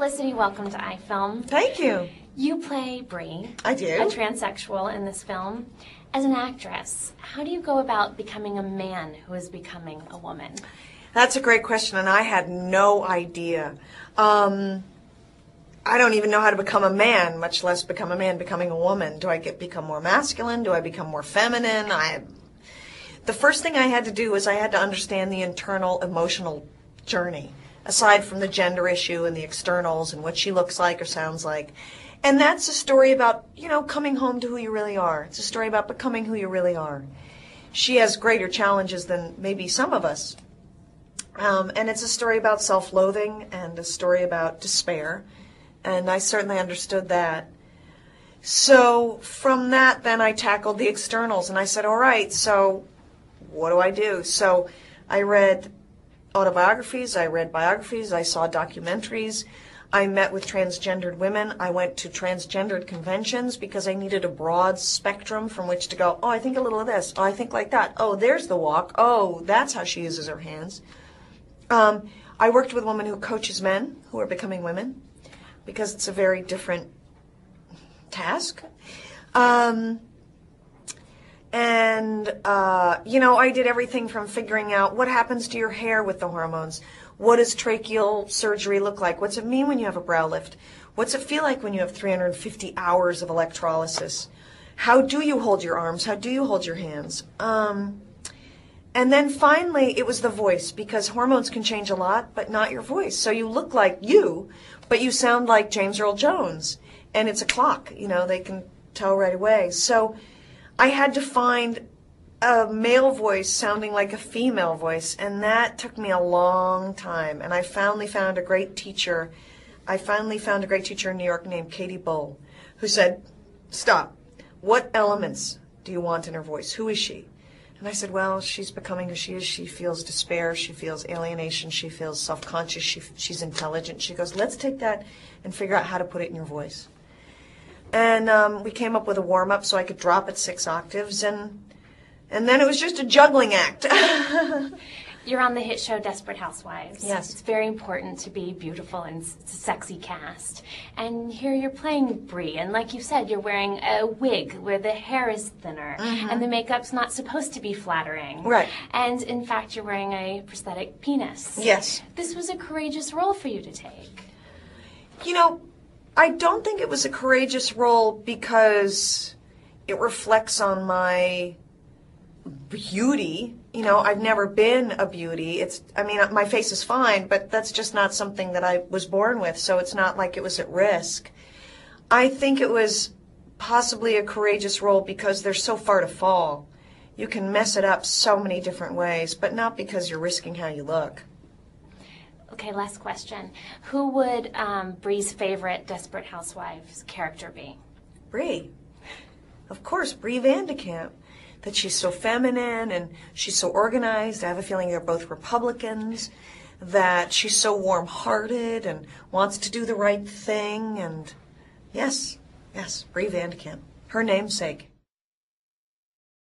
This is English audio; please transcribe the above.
Felicity, welcome to iFilm. Thank you. You play Bree. I do. A transsexual in this film. As an actress, how do you go about becoming a man who is becoming a woman? That's a great question, and I had no idea. I don't even know how to become a man, much less become a man becoming a woman. Do I become more masculine? Do I become more feminine? The first thing I had to do was I had to understand the internal emotional journey, aside from the gender issue and the externals and what she looks like or sounds like. And that's a story about, coming home to who you really are. It's a story about becoming who you really are. She has greater challenges than maybe some of us. And it's a story about self-loathing and a story about despair. And I certainly understood that. So from that, then I tackled the externals. And I said, all right, so what do I do? So I read autobiographies, I read biographies, I saw documentaries. I met with transgendered women. I went to transgendered conventions because I needed a broad spectrum from which to go, oh, I think a little of this. Oh, I think like that. Oh, there's the walk. Oh, that's how she uses her hands. I worked with a woman who coaches men who are becoming women because it's a very different task. I did everything from figuring out what happens to your hair with the hormones. What does tracheal surgery look like? What's it mean when you have a brow lift? What's it feel like when you have 350 hours of electrolysis? How do you hold your arms? How do you hold your hands? And then finally, it was the voice, because hormones can change a lot, but not your voice. So you look like you, but you sound like James Earl Jones. And it's a clock, they can tell right away. So I had to find a male voice sounding like a female voice, and that took me a long time. And I finally found a great teacher. In New York named Katie Bull, who said, stop. What elements do you want in her voice? Who is she? And I said, well, she's becoming who she is. She feels despair. She feels alienation. She feels self-conscious. She's intelligent. She goes, let's take that and figure out how to put it in your voice. And we came up with a warm-up so I could drop it 6 octaves, and then it was just a juggling act. You're on the hit show Desperate Housewives. Yes. It's very important to be beautiful and sexy cast. And here you're playing Bree, and like you said, you're wearing a wig where the hair is thinner, and the makeup's not supposed to be flattering. Right. And in fact, you're wearing a prosthetic penis. Yes. This was a courageous role for you to take. I don't think it was a courageous role because it reflects on my beauty. I've never been a beauty. My face is fine, but that's just not something that I was born with, so it's not like it was at risk. I think it was possibly a courageous role because there's so far to fall. You can mess it up so many different ways, but not because you're risking how you look. Okay, last question. Who would Bree's favorite Desperate Housewives character be? Bree. Of course, Bree Vandekamp. That she's so feminine and she's so organized. I have a feeling they're both Republicans. That she's so warm-hearted and wants to do the right thing. And yes, Bree Vandekamp. Her namesake.